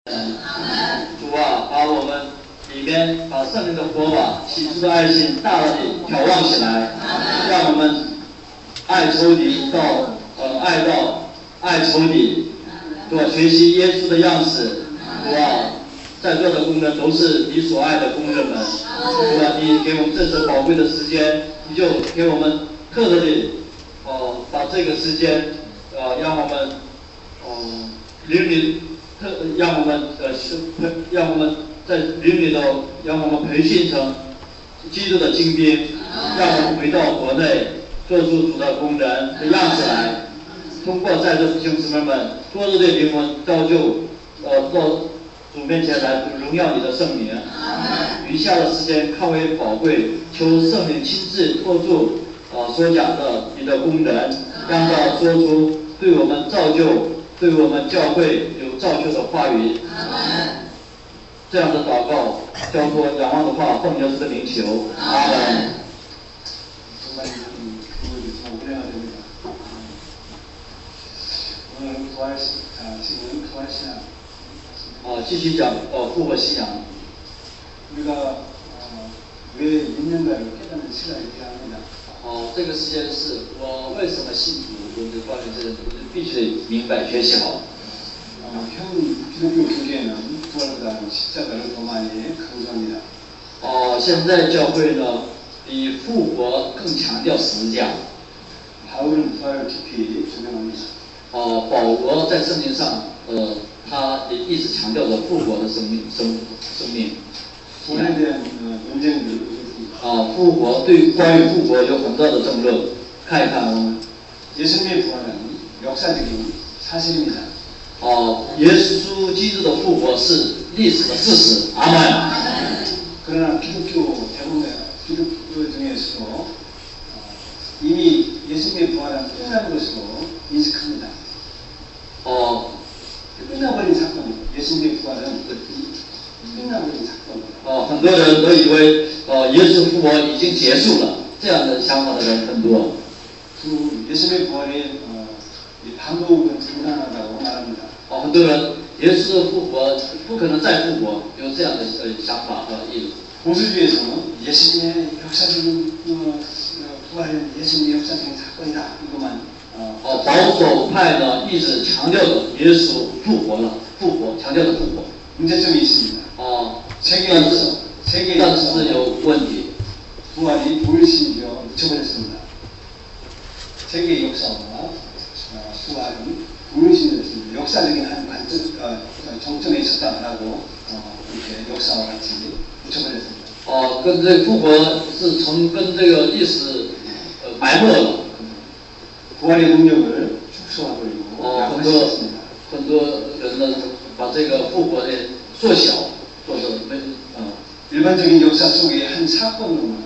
主啊，把我们里面把圣灵的火把、起初的爱心大大地眺望起来，让我们爱仇敌爱仇敌，对吧？学习耶稣的样式，对吧？在座的工人都是你所爱的工人们，对吧？你给我们这次宝贵的时间，你就给我们特别的把这个时间让我们灵里让我们在灵里头让我们培训成基督的精兵，让我们回到国内做出主的工人的样子来，通过在座弟兄姊妹们多多的灵魂造就到主面前来荣耀你的圣名。余下的时间看为宝贵，求圣灵亲自托住所讲的你的工人，让他说出对我们造就、对我们教会有造就的话语。这样的祷告交托仰望的话，奉耶稣的名求，阿门。继续讲复活信仰。 우리가 왜 믿는가를 깨닫는 시간이 필요합니다. 这个时间是我为什么信主，我们关于这个，我们必须得明白学习好。현 기독교 교계에는 부활보다는 십자가를 더 많이 강조합니다. 现在教会呢，比复活更强调十字架。 바울은 부활을 깊이 조명합니다. 保罗在圣经上，他也一直强调着复活的生命。 부활에 대한 논쟁들을 있습니다. 复活关于复活有很多的争论，看一看。 예수님의 부활은 역사적인 사실입니다. 耶稣基督的复活是历史的事实。阿门。 그러나 기독교 대부분의 기독교 중에서도 이미 예수님의 부활은 끝난 것으로 인식합니다. 끝나버린 사건, 예수님의 부활은 끝나버린 사건. 很多人都以为耶稣复活已经结束了，这样的想法的人很多。 예수님의 부활의 반복은 불가능하다고 말합니다. 很多人耶稣的复活不可能再复活，有这样的想法和议论。 보수주의에서는 예수님의 역사적인 부활은 예수님의 역사적인 사건이다 이것만. 保守派呢一直强调着耶稣复活了，强调着复活。 문제점이 있습니다. 但是有问题。 부활이 불신이여 묻혀버렸습니다. 세계의 역사와 부활은 불신을 했습니다. 역사적인 한 정점에 있었다라고 이렇게 역사와 같이 묻혀버렸습니다. 跟这个复活是跟这个历史埋没了。 부활의 능력을 축소하고 있습니다. 很多人呢把这个复活的缩小，或者일반적인 역사 속의 한 사건으로만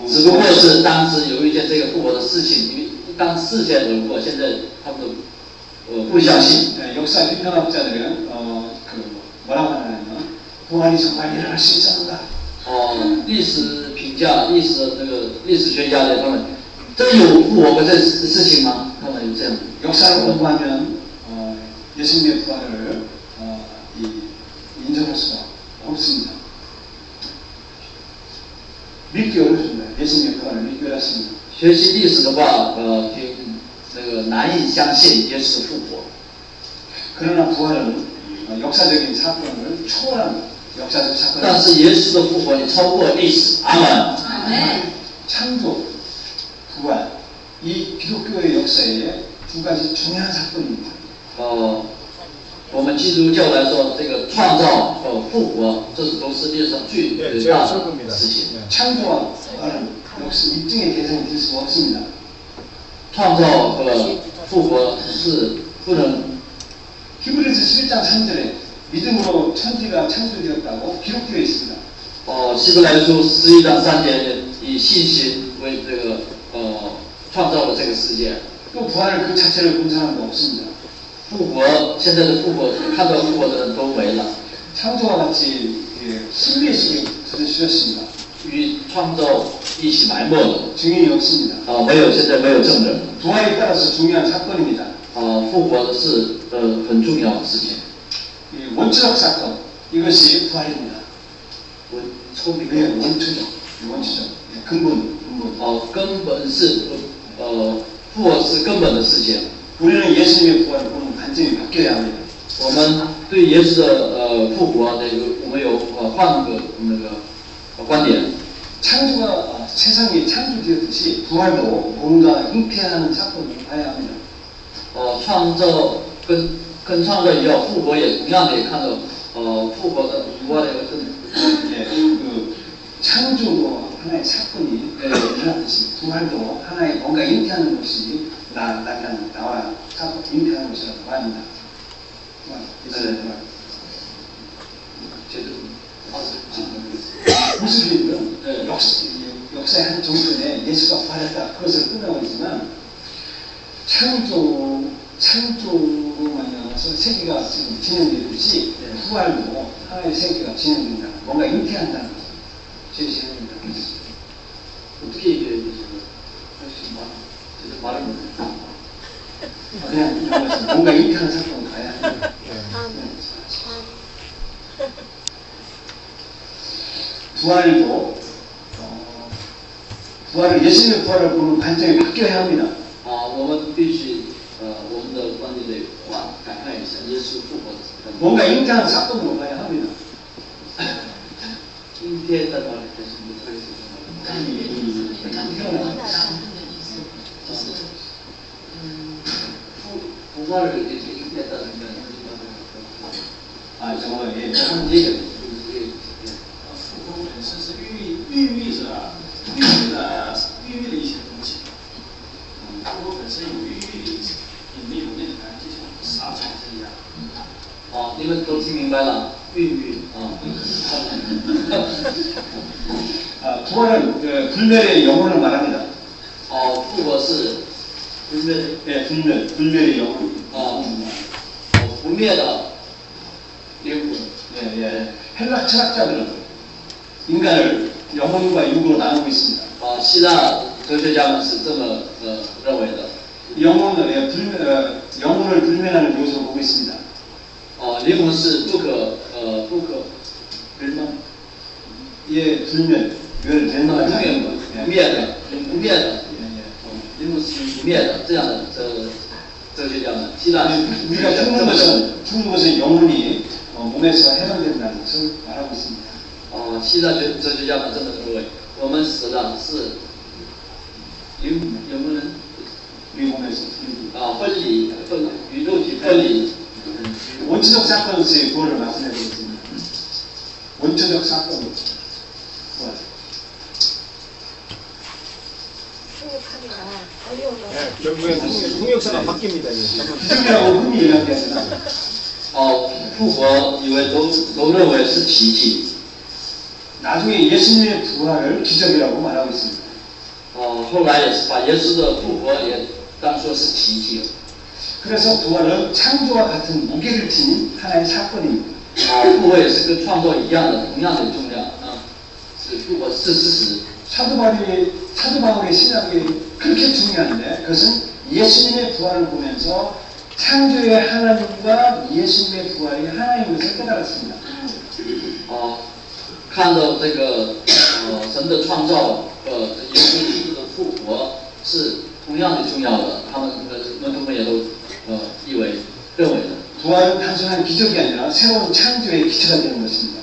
只不过是当时有一件这个复活的事情，当事件而过，现在他们都不相信。 역사 비평학자들은 뭐라고 하냐면 부활이 정말 일어날 수 있었는가. 历史评价、历史学家的他们真有复活过这事情吗？他们有这样。 역사를 공부하면 예수님의 부활을 인정할 수가 없습니다. 믿기 어렵습니다. 예수님의 부활을 믿기 어렵습니다. 学习历史的话，难以相信耶稣复活。 그러나 부활은 역사적인 사건을 초월한 역사적 사건. 但是耶稣的复活，你超过历史。阿门。 창조, 부활, 이 기독교의 역사에 두 가지 중요한 사건입니다. 我们基督教来说，这个创造和复活，这是都世界上最大的事情。 창조와 부활은 역시 입증의 대상이 될 수가 없습니다. 创造和复活是不能。 히브리서 11장 3절에 믿음으로 천지가 창조되었다고 기록되어 있습니다. 希伯来书11章3节以信心为这个创造了这个世界。 또 부활을 그 자체를 공산한 거 없습니다. 复活，现在的复活，看到复活的人都没了。 창조와 같이 신비 속에 주셨습니다. 与创造一起埋没了。 증인이 없습니다. 现在没有证人。 부활에 따라서 중요한 사건입니다. 复活是很重要的事情。이 원초적 사건, 이것이 부활입니다. 예, 원초적, 예, 근본. 根本是复活是根本的事情。 우리는 예수님의 부활을 보는 관점이 바뀌어야 합니다. 我们对耶稣的复活的我们有换个那个观点。 창조가 세상이 창조되었듯이 부활도 뭔가 잉태하는 사건을 봐야 합니다. 创造跟创造一样，复活也同样的也看到复活的复活的예, 그 창조도 하나의 사건이 일어났듯이 부활도 하나의 뭔가 잉태하는 것이 나와 사건 잉태하는 것이라고 말합니다. 무슬림은 역사의 한 종전에 예수가 부활했다 그것을 끝나고 있지만 창조로 말미암아서 세계가 지금 진행되듯이 부활도 하나의 세계가 진행된다. 뭔가 잉태한다는 것을 제시합니다. 어떻게 얘기해야 되죠? 말을 못해요. 그냥 이런 것은 뭔가 잉태하는 사건을 봐야 합니다. 부활을 예수님의 부활을 보는 관점이 바뀌어야 합니다. 我们必须我们的观点得改变一下，耶稣复活。 뭔가 잉태하는 사건으로 봐야 합니다. 잉태했다는 말을 다시 부활을 잉태했다는 건 정말 예. 复活本身是孕育的一些东西。复活本身有孕育的意思，里面有内涵，就像撒种子一样。你们都听明白了？孕育부활은 불멸의 영혼을 말합니다. 复活是불멸의 영혼. 不灭的灵魂。 헬라 철학자들은 인간을 영혼과 육으로 나누고 있습니다. 希腊哲学家们是这么认为的。 영혼을 불면하는 요소로 보고 있습니다. 灵魂是不可불면不灭的，灵魂是不灭的，这样的哲学家们，希腊 우리가 죽는 것은 영혼이 몸에서 해방된다는 것을 말하고 있습니다. 希腊哲学家们这么认为，我们死了是영혼은 우리 몸에서与肉体分离。 원초적 사건으로서의 구원을 말씀해드리겠습니다. 원초적 사건으로 구원. 결국엔 통역사가 바뀝니다. 기적이라고 흔히 이야기하잖아. 复活以为都认为是奇迹。 나중에 예수님의 부활을 기적이라고 말하고 있습니다. 后来也是把耶稣的复活也当作是奇迹。 그래서 부활은 창조와 같은 무게를 지닌 하나의 사건입니다. 复活也是跟创造一样的，同样的重量。是复活是事实。 사도 바울의 신학이 그렇게 중요한데 그것은 예수님의 부활을 보면서 창조의 하나님과 예수님의 부활이 하나인 것을 깨달았습니다. 看到这个神的创造和耶稣基督的复活是同样的重要的，他们也都认为的。 부활은 단순한 기적이 아니라 새로운 창조의 기초가 되는 것입니다.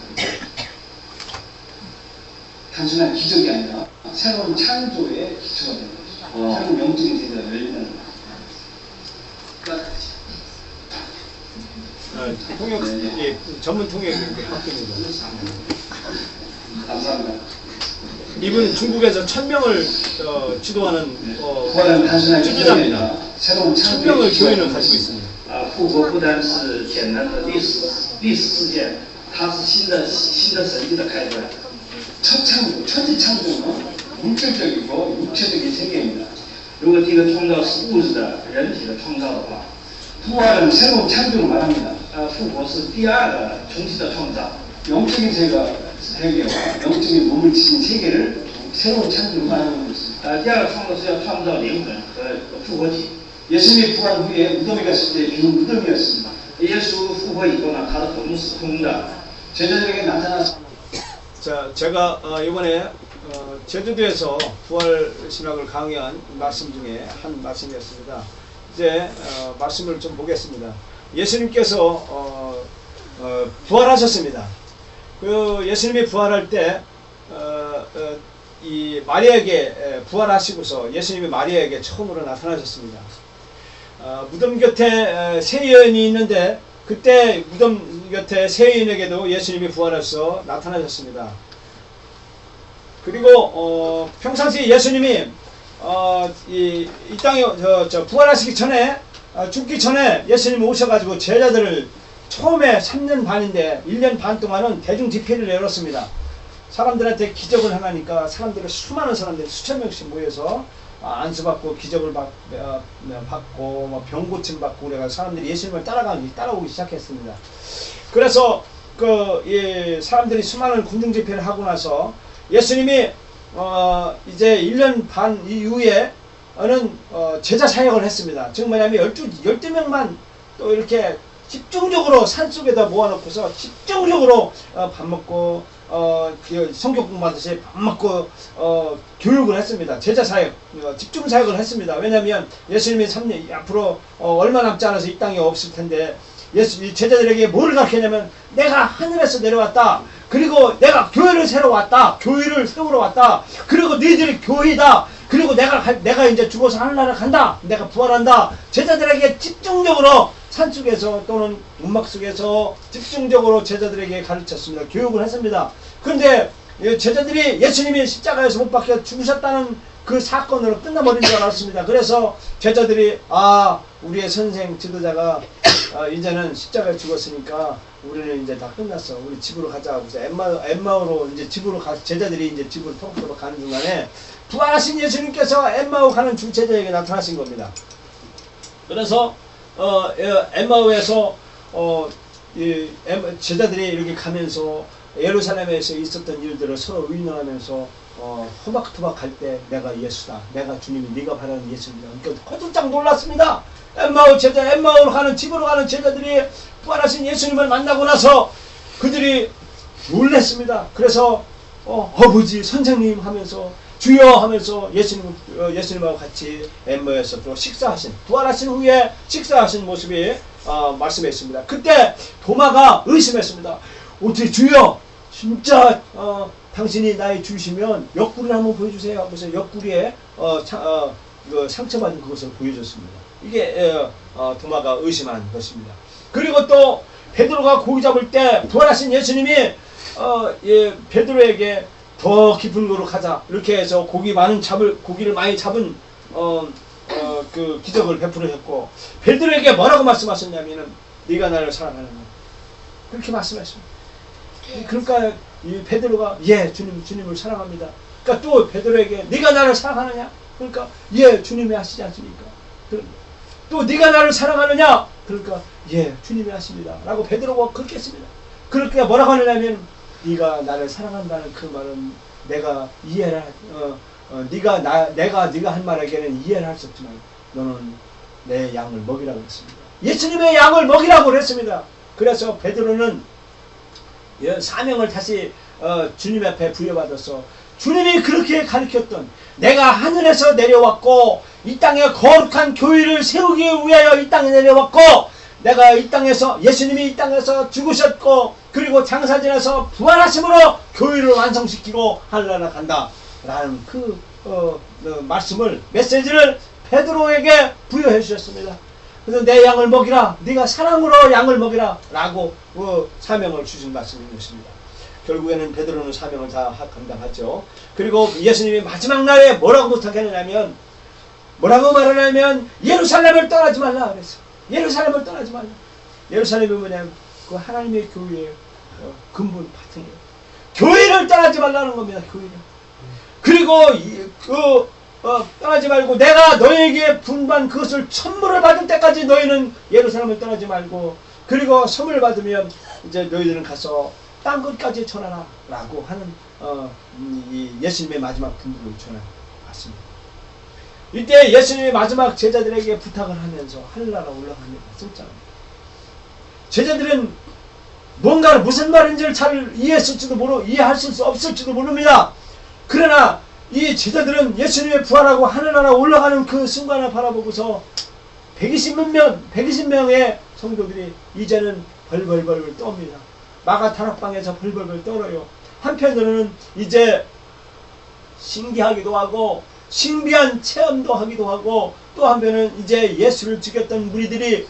단순한 기적이 아니라 새로운 창조의 기초가 되는 것입니다. 새로운 영적인 세계가 열린다는 것. 전문 통역이 바뀝니다. 감사합니다. 이분은 중국에서 1000명을 지도하는 부활은 단순한 기적이 주지자입니다. 아니라 새로운 창조의 1000명을 교인을 가지고 있습니다. 复活不单是简单的历史事件，它是新的神迹的开端。 첫 창조, 천지 창조는 물질적이고 육체적인 세계입니다. 如果这个创造是物质的、人体的创造的话， 부활은 새로운 창조를 말합니다. 复活是第二个重新的创造。 영적인 세계와 영적인 몸을 지닌 세계를 새로운 창조로 말하는 것입니다. 第二个创造是要创造灵魂和复活体。 예수님이 부활 후에 무덤에 갔을 때 빈 무덤이었습니다. 耶稣复活以后呢，他的坟墓是空的。 제자들에게 나타나서 자, 제가 이번에 제주도에서 부활 신학을 강의한 말씀 중에 한 말씀이었습니다. 이제 말씀을 좀 보겠습니다. 예수님께서 부활하셨습니다. 그 예수님이 부활할 때 이 마리아에게 부활하시고서 예수님이 마리아에게 처음으로 나타나셨습니다. 무덤 곁에 세 여인이 있는데 그때 무덤 곁에 세 여인에게도 예수님이 부활해서 나타나셨습니다. 그리고 평상시 예수님이 이 땅에 부활하시기 전에 죽기 전에 예수님이 오셔가지고 제자들을 처음에 3년 반인데 1년 반 동안은 대중 집회를 열었습니다. 사람들한테 기적을 행하니까 사람들이 수많은 사람들이 수천 명씩 모여서 안수받고 기적을 받고 병 고침 받고 그래가 사람들이 예수님을 따라오기 시작했습니다. 그래서 사람들이 수많은 군중 집회를 하고 나서 예수님이 이제 1년 반 이후에는 제자 사역을 했습니다. 즉 뭐냐면 12명만 또 이렇게 집중적으로 산속에다 모아놓고서 집중적으로 밥 먹고 성경 공부하듯이 밥 먹고 교육을 했습니다. 제자 사역, 집중 사역을 했습니다. 왜냐하면 예수님이 3년 앞으로 얼마 남지 않아서 이 땅에 없을 텐데 제자들에게 뭐를 가르치냐면 내가 하늘에서 내려왔다. 그리고 내가 교회를 세우러 왔다. 교회를 세우러 왔다. 그리고 너희들이 교회다. 그리고 내가 이제 죽어서 하늘나라 간다. 내가 부활한다. 제자들에게 집중적으로 산속에서 또는 움막 속에서 집중적으로 제자들에게 가르쳤습니다. 교육을 했습니다. 그런데 제자들이 예수님이 십자가에서 못 박혀 죽으셨다는 그 사건으로 끝나버린 줄 알았습니다. 그래서 제자들이 우리의 선생 지도자가 이제는 십자가에 죽었으니까 우리는 이제 다 끝났어. 우리 집으로 가자. 그래서 엠마오로 이제 집으로 제자들이 이제 집으로 통으로 가는 중간에 부활하신 예수님께서 엠마오 가는 주 제자에게 나타나신 겁니다. 그래서 엠마오에서 제자들이 이렇게 가면서 예루살렘에서 있었던 일들을 서로 의논하면서 호박토박 할 때 내가 예수다. 내가 주님이 네가 바라는 예수입니다. 그러니까 거듭짝 놀랐습니다. 엠마오로 가는 집으로 가는 제자들이 부활하신 예수님을 만나고 나서 그들이 놀랐습니다. 그래서 아버지 선생님 하면서 주여 하면서 예수님하고 같이 엠마오에서 또 부활하신 후에 식사하신 모습이 말씀해 있습니다. 그때 도마가 의심했습니다. 어떻게 주여 진짜 당신이 나의 주시면 옆구리를 한번 보여주세요. 그래서 옆구리에 상처받은 그것을 보여줬습니다. 이게 도마가 의심한 것입니다. 그리고 또 베드로가 고기 잡을 때 부활하신 예수님이 베드로에게 더 깊은 곳으로 가자 이렇게 해서 고기를 많이 잡은 그 기적을 베풀으셨고 베드로에게 뭐라고 말씀하셨냐면은 네가 나를 사랑하느냐 그렇게 말씀하셨습니다. 그러니까 이 베드로가 예 주님을 사랑합니다. 그러니까 또 베드로에게 네가 나를 사랑하느냐 그러니까 예 주님이 하시지 않습니까? 또 네가 나를 사랑하느냐 그러니까 예 주님이 하십니다 라고 베드로가 그렇게 했습니다. 그렇게 뭐라고 하느냐면 네가 나를 사랑한다는 그 말은 내가 이해를 네가 한 말에게는 이해를 할 수 없지만 너는 내 양을 먹이라고 했습니다. 예수님의 양을 먹이라고 했습니다. 그래서 베드로는 사명을 다시 주님 앞에 부여받아서 주님이 그렇게 가르쳤던 내가 하늘에서 내려왔고 이 땅에 거룩한 교회를 세우기 위하여 이 땅에 내려왔고 내가 이 땅에서 예수님이 이 땅에서 죽으셨고 그리고 장사지내서 부활하심으로 교회를 완성시키고 하늘나라 간다 라는 그 말씀을 메시지를 베드로에게 부여해 주셨습니다. 그래서 내 양을 먹이라 네가 사랑으로 양을 먹이라 라고 사명을 주신 말씀인 것입니다. 결국에는 베드로는 사명을 다 감당하죠. 그리고 예수님이 마지막 날에 뭐라고 부탁했느냐면 뭐라고 말하냐면 예루살렘을 떠나지 말라 그랬어요. 예루살렘을 떠나지 말라. 예루살렘이 뭐냐면 그 하나님의 교회의 근본 바탕이에요. 교회를 떠나지 말라는 겁니다. 교회를. 그리고 떠나지 말고 내가 너에게 분반 그것을 선물을 받을 때까지 너희는 예루살렘을 떠나지 말고 그리고 선물을 받으면 이제 너희들은 가서 땅 끝까지 전하라 라고 하는 이 예수님의 마지막 분부를 전해왔습니다. 이때 예수님이 마지막 제자들에게 부탁을 하면서 하늘나라 올라갑니다. 승장합니다. 제자들은 뭔가 무슨 말인지를 잘 이해할 수 없을지도 모릅니다. 그러나 이 제자들은 예수님의 부활하고 하늘나라 올라가는 그 순간을 바라보고서 120명의 성도들이 이제는 벌벌벌 떱니다. 마가 다락방에서 벌벌벌 떨어요. 한편으로는 이제 신기하기도 하고 신비한 체험도 하기도 하고, 또 한편은 이제 예수를 죽였던 무리들이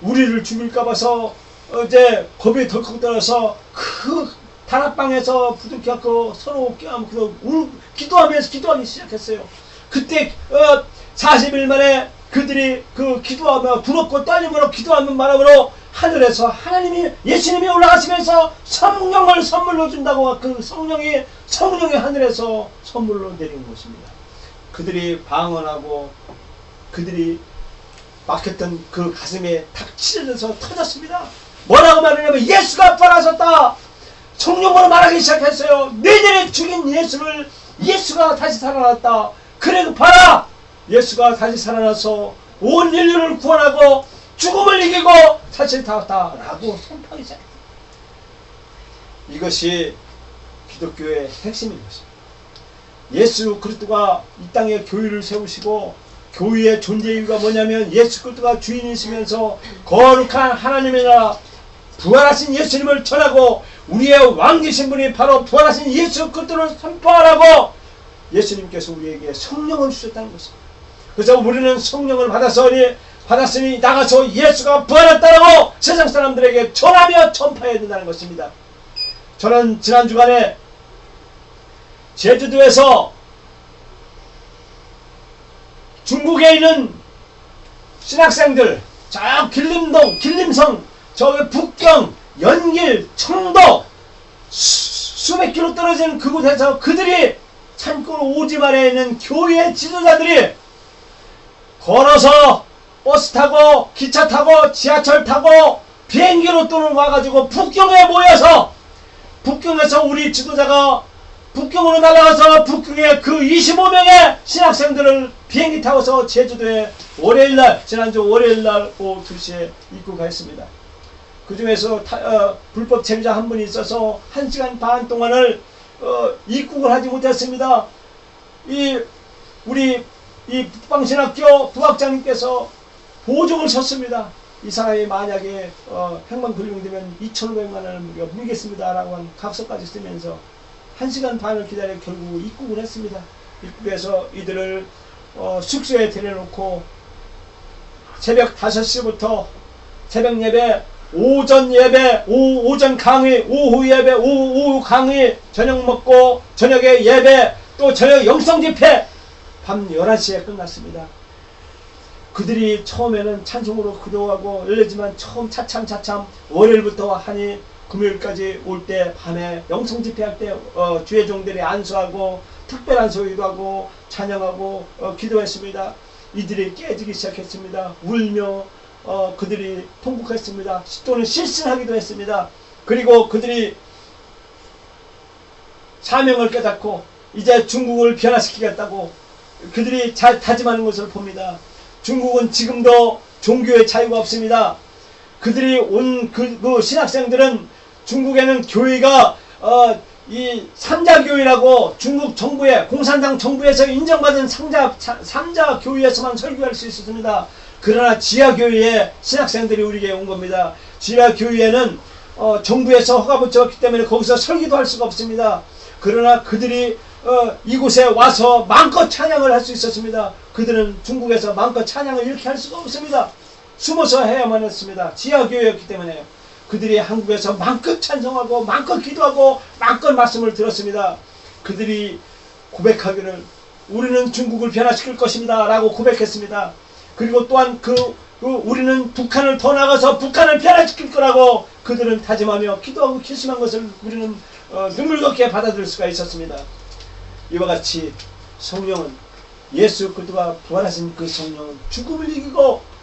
우리를 죽일까 봐서 이제 겁이 덜컥 들어서 그 다락방에서 부둥켜갖고 서로 껴안고 기도하면서 기도하기 시작했어요. 그때 40일 만에 그들이 그 기도하며 두렵고 떨림으로 기도하는 바람으로 하늘에서 예수님이 올라가시면서 성령을 선물로 준다고, 그 성령이 하늘에서 선물로 내린 것입니다. 그들이 방언하고 그들이 막혔던 그 가슴에 탁 치러져서 터졌습니다. 뭐라고 말하냐면 예수가 부활하셨다. 성령으로 말하기 시작했어요. 너희들이 죽인 예수가 다시 살아났다. 그래 봐라, 예수가 다시 살아나서 온 인류를 구원하고 죽음을 이기고 사실 다 라고 선포하기 시작했다. 이것이 기독교의 핵심인 것입니다. 예수 그리스도가 이 땅에 교회를 세우시고, 교회의 존재 이유가 뭐냐면 예수 그리스도가 주인이시면서 거룩한 하나님의 나라, 부활하신 예수님을 전하고 우리의 왕 되신 분이 바로 부활하신 예수 그리스도를 선포하라고 예수님께서 우리에게 성령을 주셨다는 것입니다. 그래서 우리는 성령을 받았으니 나가서 예수가 부활했다라고 세상 사람들에게 전하며 전파해야 된다는 것입니다. 저는 지난 주간에 제주도에서 중국에 있는 신학생들, 저 길림성, 저기 북경, 연길, 청도 수백 킬로 떨어진 그곳에서 그들이 산골 오지만에 있는 교회 지도자들이 걸어서 버스 타고 기차 타고 지하철 타고 비행기로 또는 와가지고 북경에 모여서, 북경에서 우리 지도자가 북경으로 날아가서 북경의 그 25명의 신학생들을 비행기 타고서 제주도에 지난주 월요일날 오후 2시에 입국했습니다. 그 중에서 불법 체류자 한 분이 있어서 1시간 반 동안을 입국을 하지 못했습니다. 우리 북방신학교 부학장님께서 보증을 섰습니다. 이 사람이 만약에 행방 불명되면 2,500만 원을 우리가 물겠습니다 라고 한 각서까지 쓰면서 1시간 반을 기다려 결국 입국을 했습니다. 입국해서 이들을 숙소에 데려놓고 새벽 5시부터 새벽 예배, 오전 예배, 오전 강의, 오후 예배, 오후 강의, 저녁 먹고 저녁에 예배, 또 저녁 영성 집회, 밤 11시에 끝났습니다. 그들이 처음에는 찬송으로 기도하고 열리지만 처음 차참 월요일부터 하니 금요일까지 올 때 밤에 영성 집회할 때 주의 종들이 안수하고 특별한 소위도 하고 찬양하고 기도했습니다. 이들이 깨지기 시작했습니다. 울며 그들이 통곡했습니다. 또는 실신하기도 했습니다. 그리고 그들이 사명을 깨닫고 이제 중국을 변화시키겠다고 그들이 다짐하는 것을 봅니다. 중국은 지금도 종교의 자유가 없습니다. 그들이 온 그 신학생들은 중국에는 교회가 이 삼자교회라고 중국 정부의 공산당 정부에서 인정받은 삼자 교회에서만 설교할 수 있었습니다. 그러나 지하교회에 신학생들이 우리에게 온 겁니다. 지하교회에는 정부에서 허가를 줬기 때문에 거기서 설교도 할 수가 없습니다. 그러나 그들이 이곳에 와서 마음껏 찬양을 할 수 있었습니다. 그들은 중국에서 마음껏 찬양을 이렇게 할 수가 없습니다. 숨어서 해야만 했습니다. 지하교회였기 때문에 그들이 한국에서 마음껏 찬송하고 마음껏 기도하고 마음껏 말씀을 들었습니다. 그들이 고백하기를 우리는 중국을 변화시킬 것입니다 라고 고백했습니다. 그리고 또한 우리는 북한을 더 나가서 북한을 변화시킬 거라고 그들은 다짐하며 기도하고 결심한 것을 우리는 눈물겹게 받아들일 수가 있었습니다. 이와 같이 성령은 예수 그리스도가 부활하신 그 성령은 죽음을 이기고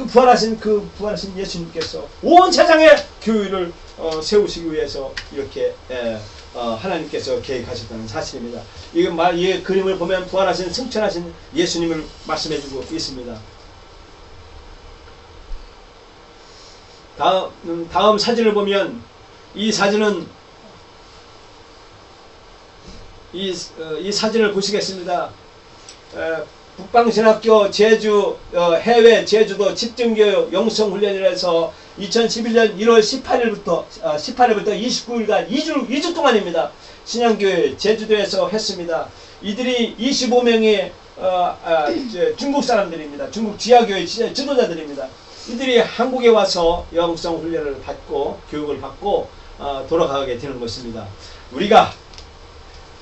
부활하신 예수님께서 온 세상의 교회를 세우시기 위해서 이렇게 하나님께서 계획하셨다는 사실입니다. 이 그림을 보면 부활하신 승천하신 예수님을 말씀해주고 있습니다. 다음 사진을 보면 이 사진은 이 사진을 보시겠습니다. 북방신학교 제주 해외 제주도 집중교육 영성훈련이라서 2011년 1월 18일부터 29일간 2주 동안입니다. 신양교회 제주도에서 했습니다. 이들이 25명의 중국 사람들입니다. 중국 지하교회 지도자들입니다. 이들이 한국에 와서 영성훈련을 받고 교육을 받고 돌아가게 되는 것입니다. 우리가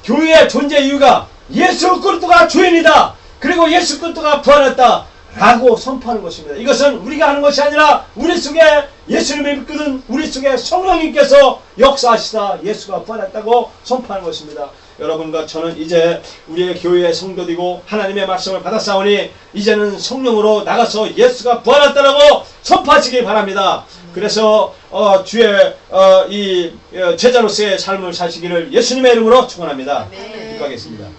교회의 존재 이유가 예수 그리스도가 주인이다. 그리고 예수 그리스도가 부활했다 라고 선포하는 것입니다. 이것은 우리가 하는 것이 아니라 우리 속에 예수님을 믿거든 우리 속에 성령님께서 역사하시다 예수가 부활했다고 선포하는 것입니다. 여러분과 저는 이제 우리의 교회의 성도이고 하나님의 말씀을 받았사오니 이제는 성령으로 나가서 예수가 부활했다라고 선포하시기 바랍니다. 그래서 주의 이 제자로서의 삶을 사시기를 예수님의 이름으로 축원합니다. 기도하겠습니다.